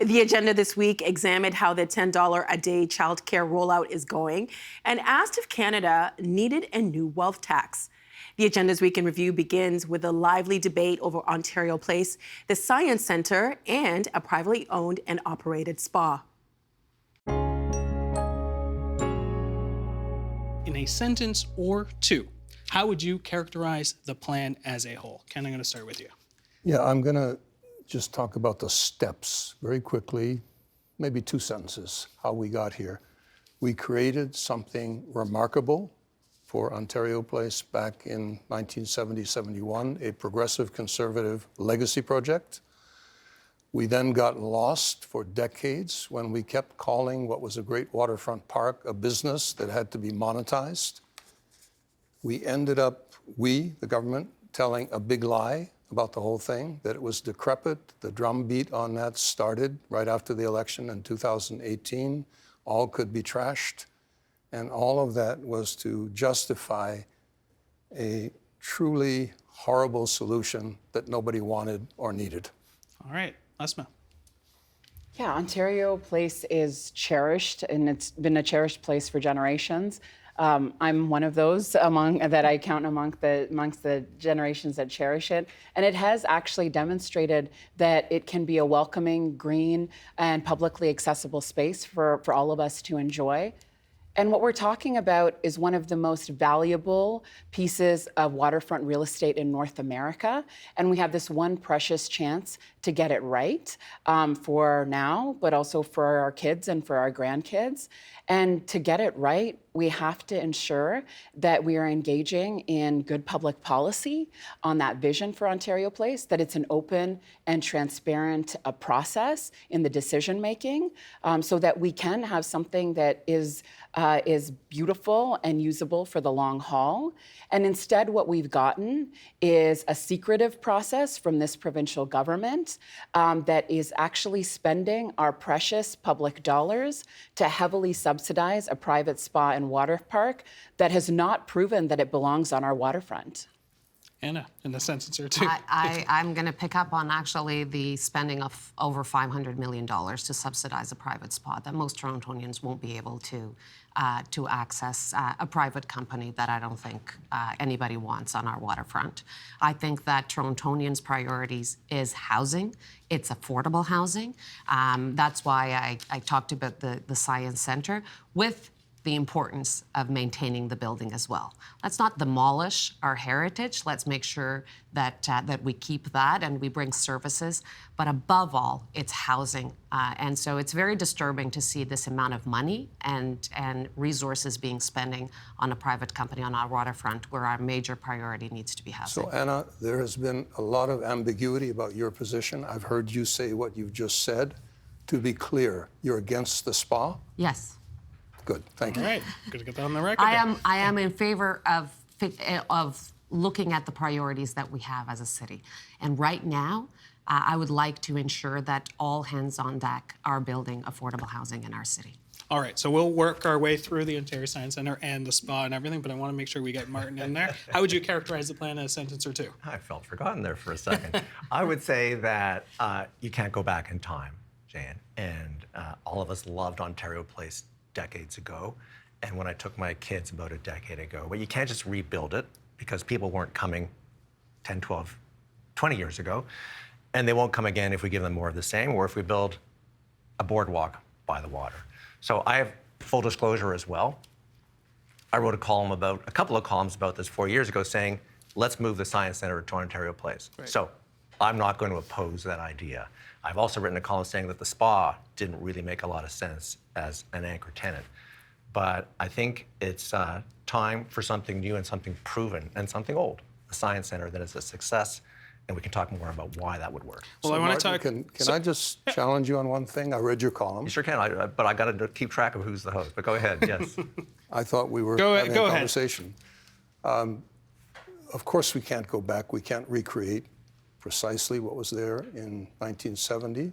The agenda this week examined how the $10 a day childcare rollout is going and asked if Canada needed a new wealth tax. The Agenda's Week in Review begins with a lively debate over Ontario Place, the Science Centre, and a privately owned and operated spa. In a sentence or two, how would you characterize the plan as a whole? Ken, I'm going to start with you. Yeah, I'm going to just talk about the steps very quickly, maybe two sentences, how we got here. We created something remarkable for Ontario Place back in 1970-71, a progressive conservative legacy project. We then got lost for decades when we kept calling what was a great waterfront park a business that had to be monetized. We ended up, the government, telling a big lie about the whole thing, that it was decrepit. The drumbeat on that started right after the election in 2018. All could be trashed. And all of that was to justify a truly horrible solution that nobody wanted or needed. All right, Asma. Yeah, Ontario Place is cherished, and it's been a cherished place for generations. I'm one of those that I count amongst the generations that cherish it. And it has actually demonstrated that it can be a welcoming, green, and publicly accessible space for all of us to enjoy. And what we're talking about is one of the most valuable pieces of waterfront real estate in North America. And we have this one precious chance to get it right for now, but also for our kids and for our grandkids. And to get it right, we have to ensure that we are engaging in good public policy on that vision for Ontario Place, that it's an open and transparent process in the decision making, so that we can have something that is beautiful and usable for the long haul. And instead, what we've gotten is a secretive process from this provincial government that is actually spending our precious public dollars to heavily subsidize a private spa and water park that has not proven that it belongs on our waterfront. Anna, in a sentence or two. I'm going to pick up on actually the spending of over $500 million to subsidize a private spa that most Torontonians won't be able to access a private company that I don't think anybody wants on our waterfront. I think that Torontonians' priorities is housing. It's affordable housing. That's why I talked about the Science Centre with the importance of maintaining the building as well. Let's not demolish our heritage. Let's make sure that that we keep that and we bring services. But above all, it's housing. And so it's very disturbing to see this amount of money and resources being spending on a private company on our waterfront where our major priority needs to be housing. So Anna, there has been a lot of ambiguity about your position. I've heard you say what you've just said. To be clear, you're against the spa? Yes. Good, thank you. All right, good to get that on the record. I am in favor of looking at the priorities that we have as a city. And right now, I would like to ensure that all hands on deck are building affordable housing in our city. All right, so we'll work our way through the Ontario Science Centre and the spa and everything, but I want to make sure we get Martin in there. How would you characterize the plan in a sentence or two? I felt forgotten there for a second. I would say that you can't go back in time, Jane, and all of us loved Ontario Place decades ago, and when I took my kids about a decade ago, but you can't just rebuild it because people weren't coming 10, 12, 20 years ago, and they won't come again if we give them more of the same or if we build a boardwalk by the water. So I have full disclosure as well. I wrote a couple of columns about this 4 years ago saying, let's move the Science Centre to Ontario Place. Right. So I'm not going to oppose that idea. I've also written a column saying that the spa didn't really make a lot of sense as an anchor tenant. But I think it's time for something new and something proven and something old, a Science Centre that is a success, and we can talk more about why that would work. Well, So I want to Martin, talk. Can I just challenge you on one thing? I read your column. You sure can, but I got to keep track of who's the host. But go ahead, yes. I thought we were having a conversation. Of course, we can't go back. We can't recreate precisely what was there in 1970.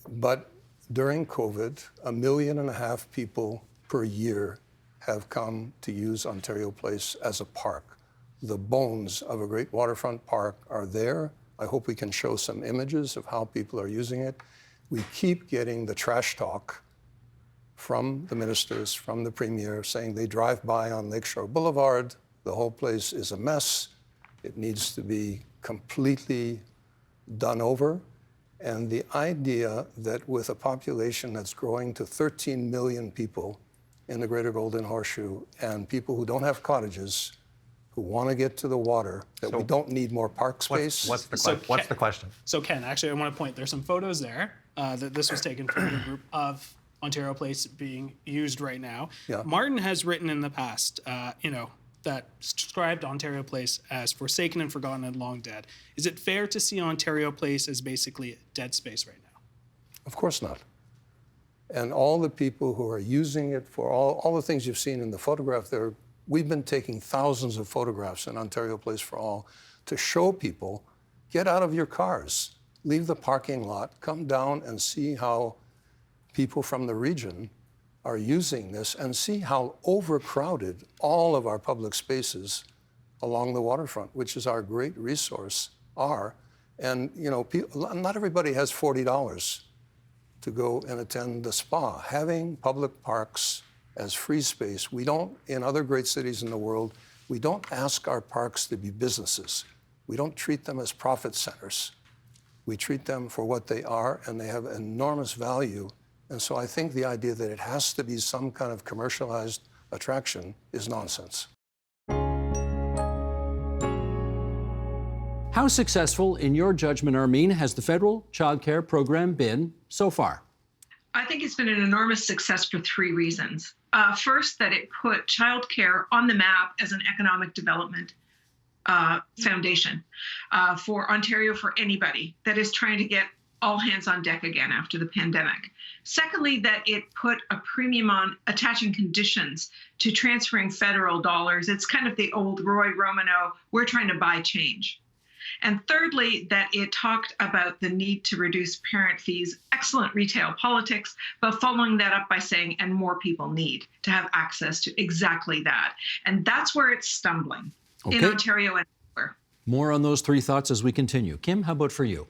But during COVID, 1.5 million people per year have come to use Ontario Place as a park. The bones of a great waterfront park are there. I hope we can show some images of how people are using it. We keep getting the trash talk from the ministers, from the premier, saying they drive by on Lakeshore Boulevard, the whole place is a mess, it needs to be completely done over. And the idea that with a population that's growing to 13 million people in the Greater Golden Horseshoe and people who don't have cottages, who want to get to the water, that we don't need more park space. What's the question? So Ken, actually, I want to point. There's some photos there that this was taken from your group of Ontario Place being used right now. Yeah. Martin has written in the past, that described Ontario Place as forsaken and forgotten and long dead. Is it fair to see Ontario Place as basically dead space right now? Of course not. And all the people who are using it for all the things you've seen in the photograph there, we've been taking thousands of photographs in Ontario Place for All to show people, get out of your cars, leave the parking lot, come down and see how people from the region are using this and see how overcrowded all of our public spaces along the waterfront, which is our great resource, are. And not everybody has $40 to go and attend the spa. Having public parks as free space, we don't, in other great cities in the world, we don't ask our parks to be businesses. We don't treat them as profit centers. We treat them for what they are, and they have enormous value. And so I think the idea that it has to be some kind of commercialized attraction is nonsense. How successful, in your judgment, Armine, has the federal child care program been so far? I think it's been an enormous success for three reasons. First, that it put childcare on the map as an economic development foundation for Ontario, for anybody that is trying to get all hands on deck again after the pandemic. Secondly, that it put a premium on attaching conditions to transferring federal dollars. It's kind of the old Roy Romano, we're trying to buy change. And thirdly, that it talked about the need to reduce parent fees, excellent retail politics, but following that up by saying, and more people need to have access to exactly that. And that's where it's stumbling in Ontario and everywhere. More on those three thoughts as we continue. Kim, how about for you?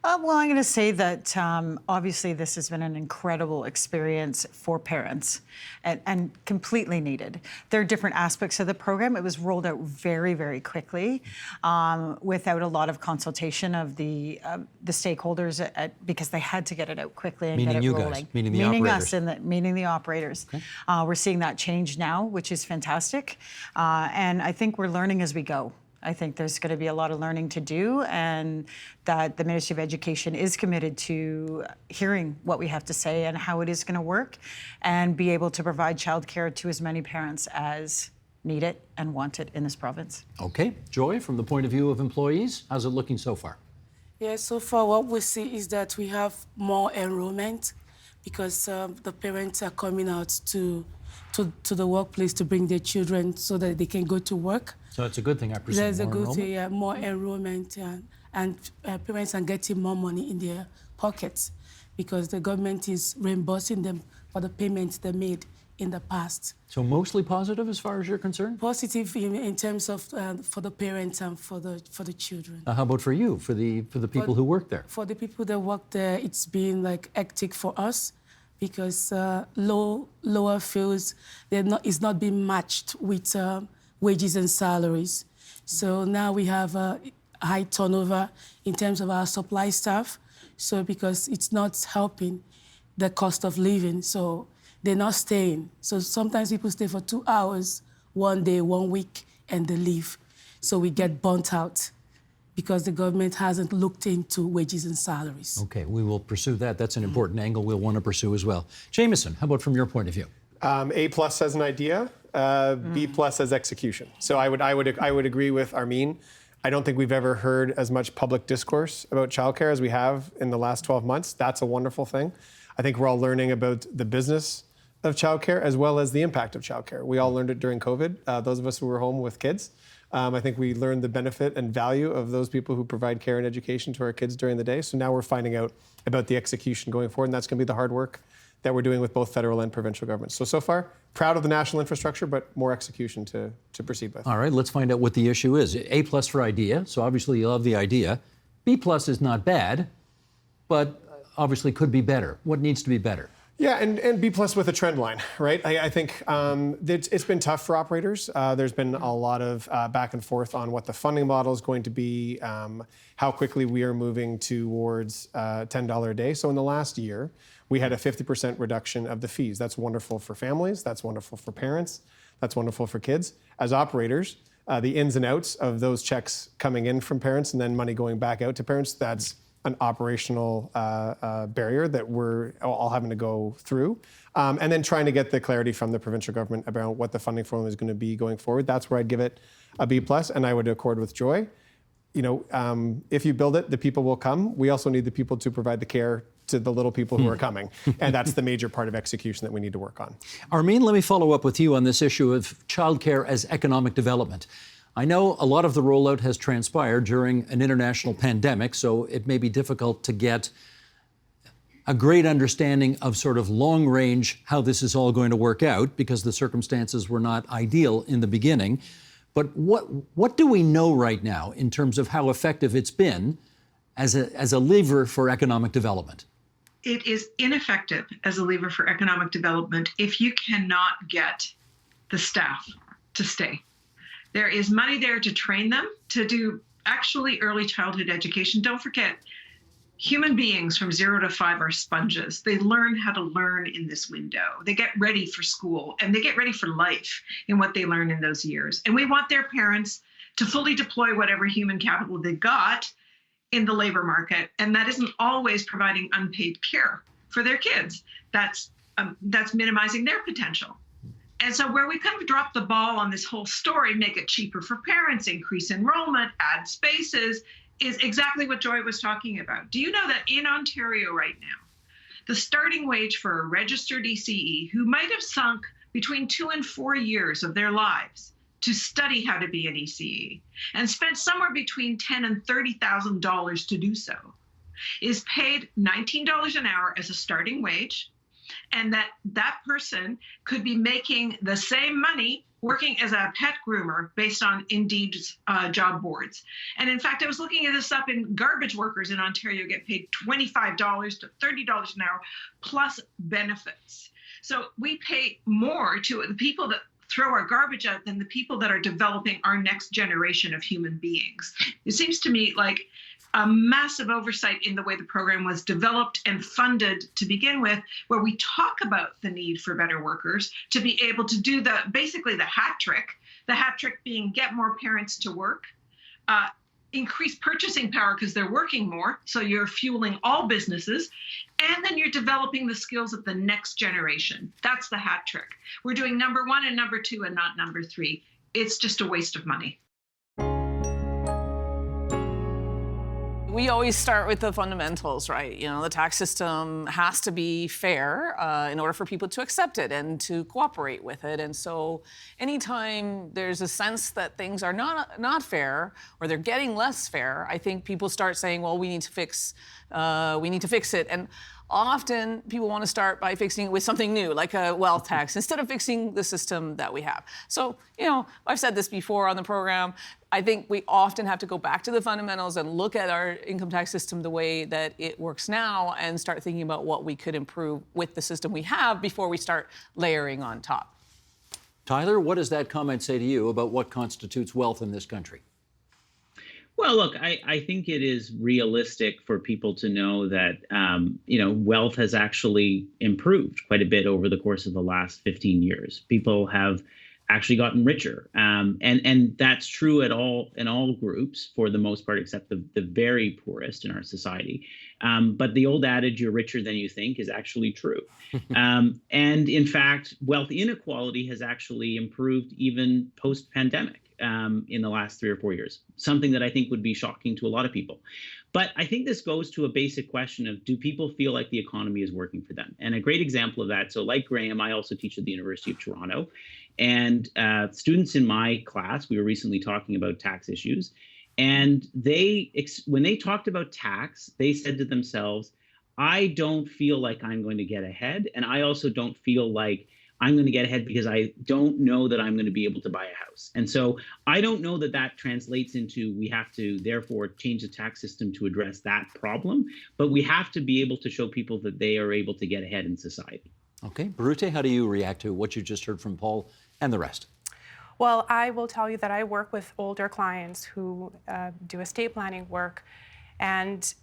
Well, I'm going to say that obviously this has been an incredible experience for parents and completely needed. There are different aspects of the program. It was rolled out very, very quickly without a lot of consultation of the stakeholders because they had to get it out quickly and get it rolling. Guys, meaning the operators. Meaning the operators. Okay. We're seeing that change now, which is fantastic. And I think we're learning as we go. I think there's going to be a lot of learning to do, and that the Ministry of Education is committed to hearing what we have to say and how it is going to work, and be able to provide childcare to as many parents as need it and want it in this province. Okay. Joy, from the point of view of employees, how's it looking so far? Yeah, so far what we see is that we have more enrollment because the parents are coming out to the workplace to bring their children so that they can go to work. So it's a good thing, I presume. There's a good thing, yeah, more enrollment, and parents are getting more money in their pockets because the government is reimbursing them for the payments they made in the past. So mostly positive as far as you're concerned? Positive in terms of for the parents and for the children. How about for you, for the people who work there? For the people that work there, it's been like hectic for us because lower fees is not being matched with wages and salaries. So now we have a high turnover in terms of our supply staff. So because it's not helping the cost of living, so they're not staying. So sometimes people stay for 2 hours, 1 day, 1 week, and they leave. So we get burnt out because the government hasn't looked into wages and salaries. Okay, we will pursue that. That's an important angle we'll want to pursue as well. Jameson, how about from your point of view? A+ as an idea, B+ as execution. So I would agree with Armine. I don't think we've ever heard as much public discourse about childcare as we have in the last 12 months. That's a wonderful thing. I think we're all learning about the business of childcare as well as the impact of childcare. We all learned it during COVID, those of us who were home with kids. I think we learned the benefit and value of those people who provide care and education to our kids during the day. So now we're finding out about the execution going forward, and that's going to be the hard work that we're doing with both federal and provincial governments. So far, proud of the national infrastructure, but more execution to proceed with. All right, let's find out what the issue is. A+ for idea, so obviously you love the idea. B+ is not bad, but obviously could be better. What needs to be better? Yeah, and B plus with a trend line, right? I think it's been tough for operators. There's been a lot of back and forth on what the funding model is going to be, how quickly we are moving towards $10 a day. So in the last year, we had a 50% reduction of the fees. That's wonderful for families. That's wonderful for parents. That's wonderful for kids. As operators, the ins and outs of those checks coming in from parents and then money going back out to parents, that's an operational barrier that we're all having to go through. And then trying to get the clarity from the provincial government about what the funding formula is going to be going forward. That's where I'd give it a B+, and I would accord with Joy. You know, if you build it, the people will come. We also need the people to provide the care to the little people who are coming. And that's the major part of execution that we need to work on. Armin, let me follow up with you on this issue of childcare as economic development. I know a lot of the rollout has transpired during an international pandemic, so it may be difficult to get a great understanding of sort of long range how this is all going to work out because the circumstances were not ideal in the beginning. But what do we know right now in terms of how effective it's been as a lever for economic development? It is ineffective as a lever for economic development if you cannot get the staff to stay. There is money there to train them to do actually early childhood education. Don't forget, human beings from 0 to 5 are sponges. They learn how to learn in this window. They get ready for school and they get ready for life in what they learn in those years. And we want their parents to fully deploy whatever human capital they got in the labor market. And that isn't always providing unpaid care for their kids. That's minimizing their potential. And so where we kind of drop the ball on this whole story, make it cheaper for parents, increase enrollment, add spaces, is exactly what Joy was talking about. Do you know that in Ontario right now, the starting wage for a registered ECE who might have sunk between 2 and 4 years of their lives to study how to be an ECE and spent somewhere between $10,000 and $30,000 to do so, is paid $19 an hour as a starting wage, and that person could be making the same money working as a pet groomer based on Indeed's job boards. And in fact, I was looking at this up, in garbage workers in Ontario get paid $25 to $30 an hour plus benefits. So we pay more to the people that throw our garbage out than the people that are developing our next generation of human beings. It seems to me like a massive oversight in the way the program was developed and funded to begin with, where we talk about the need for better workers to be able to do basically the hat trick being get more parents to work, increase purchasing power because they're working more, so you're fueling all businesses, and then you're developing the skills of the next generation. That's the hat trick. We're doing number 1 and number 2 and not number 3. It's just a waste of money. We always start with the fundamentals, right? You know, the tax system has to be fair in order for people to accept it and to cooperate with it. And so anytime there's a sense that things are not fair or they're getting less fair, I think people start saying, well, we need to fix it. And often people want to start by fixing it with something new, like a wealth tax, instead of fixing the system that we have. So, you know, I've said this before on the program, I think we often have to go back to the fundamentals and look at our income tax system the way that it works now and start thinking about what we could improve with the system we have before we start layering on top. Tyler, what does that comment say to you about what constitutes wealth in this country? Well, look, I think it is realistic for people to know that, wealth has actually improved quite a bit over the course of the last 15 years. People have actually gotten richer. And that's true in all groups for the most part, except the very poorest in our society. But the old adage, you're richer than you think, is actually true. And in fact, wealth inequality has actually improved even post-pandemic. In the last 3 or 4 years, something that I think would be shocking to a lot of people. But I think this goes to a basic question of, do people feel like the economy is working for them? And a great example of that, so like Graham, I also teach at the University of Toronto, and students in my class, we were recently talking about tax issues, and when they talked about tax, they said to themselves, I don't feel like I'm going to get ahead, and I also don't feel like I'm going to get ahead because I don't know that I'm going to be able to buy a house. And so I don't know that that translates into we have to therefore change the tax system to address that problem, but we have to be able to show people that they are able to get ahead in society. Okay, Birute, how do you react to what you just heard from Paul and the rest? Well, I will tell you that I work with older clients who do estate planning work, and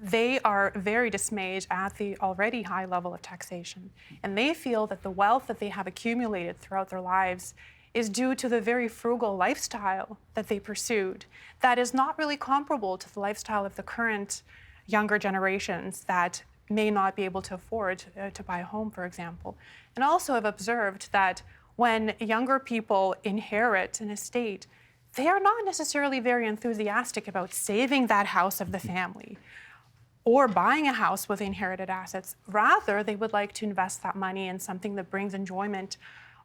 they are very dismayed at the already high level of taxation. And they feel that the wealth that they have accumulated throughout their lives is due to the very frugal lifestyle that they pursued that is not really comparable to the lifestyle of the current younger generations that may not be able to afford to buy a home, for example. And also have observed that when younger people inherit an estate, they are not necessarily very enthusiastic about saving that house of the family or buying a house with inherited assets. Rather, they would like to invest that money in something that brings enjoyment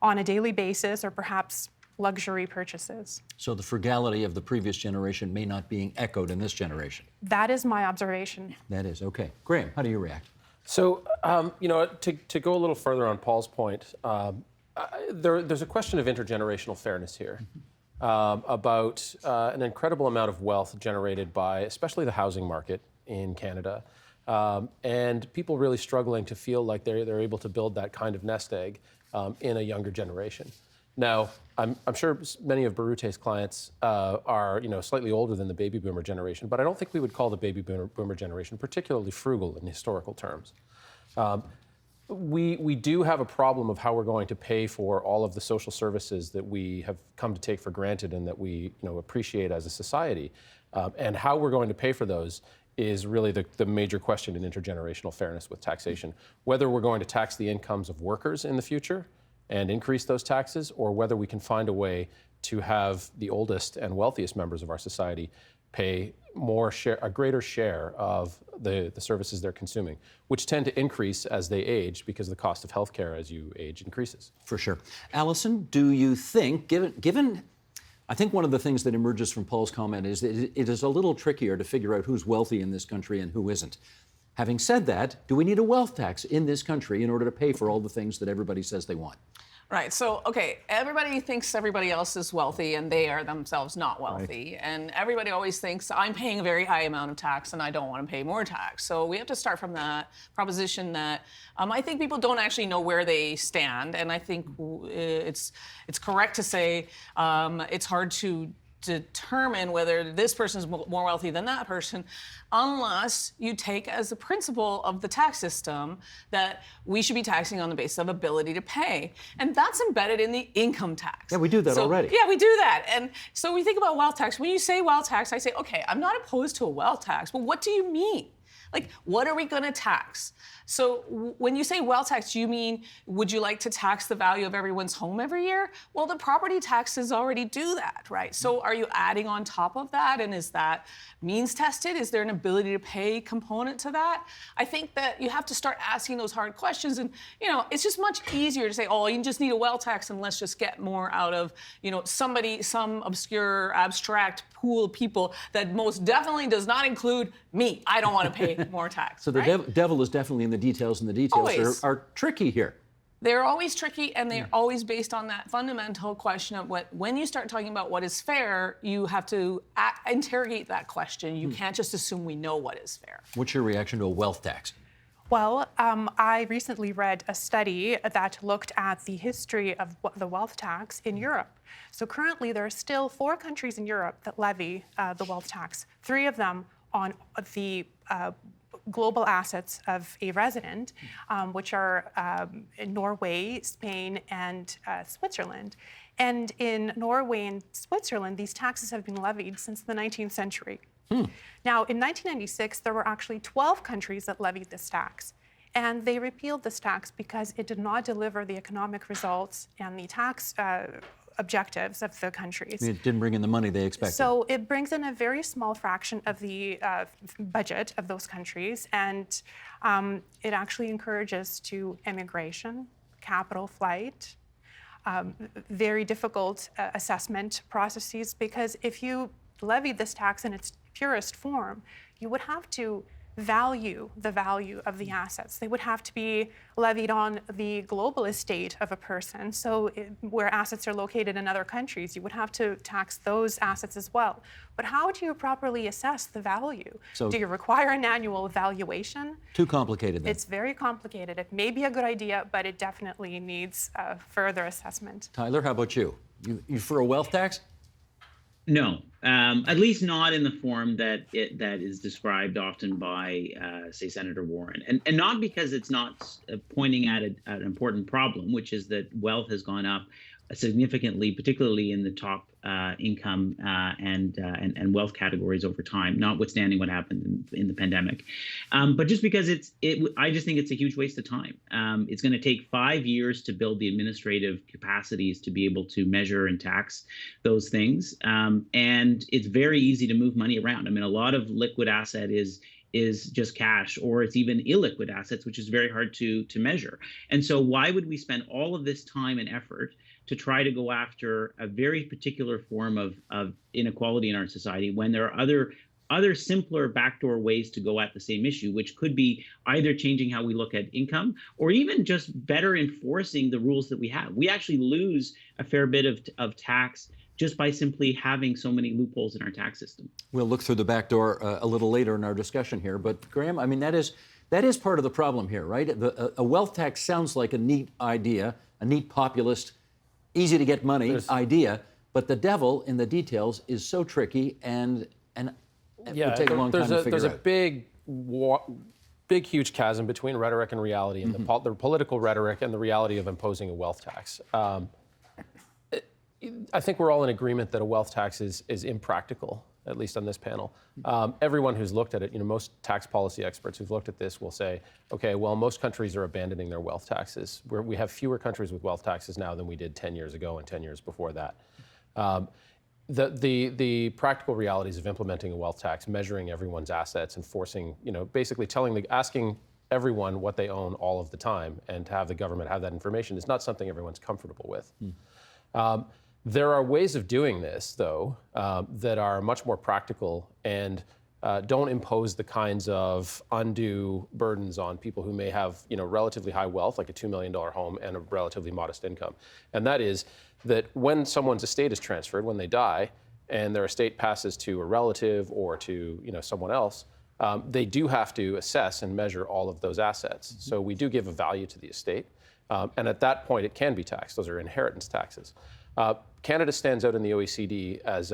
on a daily basis or perhaps luxury purchases. So the frugality of the previous generation may not being echoed in this generation. That is my observation. That is, okay. Graham, how do you react? So, to go a little further on Paul's point, there's a question of intergenerational fairness here about an incredible amount of wealth generated by especially the housing market in Canada, and people really struggling to feel like they're able to build that kind of nest egg in a younger generation. Now, I'm sure many of Birute's clients are slightly older than the baby boomer generation, but I don't think we would call the baby boomer generation particularly frugal in historical terms. We do have a problem of how we're going to pay for all of the social services that we have come to take for granted and that we appreciate as a society, and how we're going to pay for those is really the major question in intergenerational fairness with taxation. Whether we're going to tax the incomes of workers in the future and increase those taxes, or whether we can find a way to have the oldest and wealthiest members of our society pay a greater share of the services they're consuming, which tend to increase as they age because the cost of healthcare as you age increases. For sure. Allison, do you think, given I think one of the things that emerges from Paul's comment is that it is a little trickier to figure out who's wealthy in this country and who isn't. Having said that, do we need a wealth tax in this country in order to pay for all the things that everybody says they want? Right. So, okay, everybody thinks everybody else is wealthy and they are themselves not wealthy. Right. And everybody always thinks I'm paying a very high amount of tax and I don't want to pay more tax. So we have to start from that proposition that I think people don't actually know where they stand. And I think it's correct to say it's hard to determine whether this person is more wealthy than that person unless you take as a principle of the tax system that we should be taxing on the basis of ability to pay. And that's embedded in the income tax. Yeah, we do that already. Yeah, we do that. And so we think about wealth tax. When you say wealth tax, I say, okay, I'm not opposed to a wealth tax, but what do you mean? Like, what are we going to tax? So when you say wealth tax, do you mean, would you like to tax the value of everyone's home every year? Well, the property taxes already do that, right? So are you adding on top of that? And is that means tested? Is there an ability to pay component to that? I think that you have to start asking those hard questions. And, it's just much easier to say, oh, you just need a wealth tax and let's just get more out of, some obscure, abstract pool of people that most definitely does not include me. I don't want to pay more tax. So the right? devil is definitely in the details, and the details are tricky here. They're always tricky, and they're always based on that fundamental question of when you start talking about what is fair, you have to interrogate that question. You can't just assume we know what is fair. What's your reaction to a wealth tax? Well, I recently read a study that looked at the history of the wealth tax in Europe. So currently, there are still 4 countries in Europe that levy the wealth tax, 3 of them on the global assets of a resident, which are Norway, Spain, and Switzerland. And in Norway and Switzerland, these taxes have been levied since the 19th century. Now, in 1996, there were actually 12 countries that levied this tax. And they repealed this tax because it did not deliver the economic results and the tax objectives of the countries. It didn't bring in the money they expected. So it brings in a very small fraction of the budget of those countries, and it actually encourages to immigration, capital flight, very difficult assessment processes, because if you levied this tax in its purest form, you would have to value the value of the assets. They would have to be levied on the global estate of a person. So where assets are located in other countries, you would have to tax those assets as well. But how do you properly assess the value? So- Do you require an annual valuation? Too complicated then. It's very complicated. It may be a good idea, but it definitely needs further assessment. Tyler, how about you? You for a wealth tax? No, at least not in the form that is described often by, say, Senator Warren, and not because it's not pointing at an important problem, which is that wealth has gone up significantly, particularly in the top income and wealth categories over time, notwithstanding what happened in the pandemic. But just because I just think it's a huge waste of time. It's going to take 5 years to build the administrative capacities to be able to measure and tax those things. And it's very easy to move money around. I mean, a lot of liquid asset is just cash, or it's even illiquid assets, which is very hard to measure. And so why would we spend all of this time and effort to try to go after a very particular form of inequality in our society when there are other simpler backdoor ways to go at the same issue, which could be either changing how we look at income or even just better enforcing the rules that we have. We actually lose a fair bit of tax just by simply having so many loopholes in our tax system. We'll look through the back door a little later in our discussion here. But Graham, I mean, that is part of the problem here, right? A wealth tax sounds like a neat idea, a neat populist, easy to get money idea, but the devil in the details is so tricky and it would take a long time to figure there's out. a big, huge chasm between rhetoric and reality, and the political rhetoric and the reality of imposing a wealth tax. I think we're all in agreement that a wealth tax is impractical, at least on this panel. Everyone who's looked at it, most tax policy experts who've looked at this will say, okay, well, most countries are abandoning their wealth taxes. We have fewer countries with wealth taxes now than we did 10 years ago and 10 years before that. The practical realities of implementing a wealth tax, measuring everyone's assets and forcing, basically asking everyone what they own all of the time and to have the government have that information is not something everyone's comfortable with. There are ways of doing this, though, that are much more practical and don't impose the kinds of undue burdens on people who may have, relatively high wealth, like a $2 million home, and a relatively modest income. And that is that when someone's estate is transferred, when they die, and their estate passes to a relative or to, someone else, they do have to assess and measure all of those assets. So we do give a value to the estate, and at that point, it can be taxed. Those are inheritance taxes. Canada stands out in the OECD as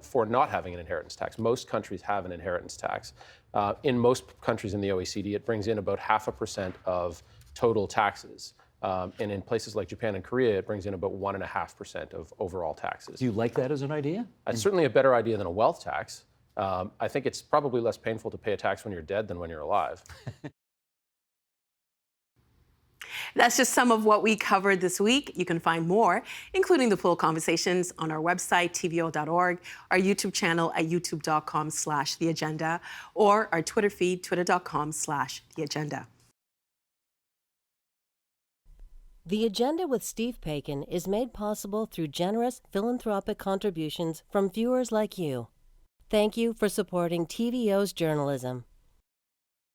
for not having an inheritance tax. Most countries have an inheritance tax. In most countries in the OECD, it brings in about 0.5% of total taxes. And in places like Japan and Korea, it brings in about 1.5% of overall taxes. Do you like that as an idea? It's certainly a better idea than a wealth tax. I think it's probably less painful to pay a tax when you're dead than when you're alive. That's just some of what we covered this week. You can find more, including the full conversations, on our website, tvo.org, our YouTube channel at youtube.com/theagenda, or our Twitter feed, twitter.com/theagenda. The Agenda with Steve Paikin is made possible through generous philanthropic contributions from viewers like you. Thank you for supporting TVO's journalism.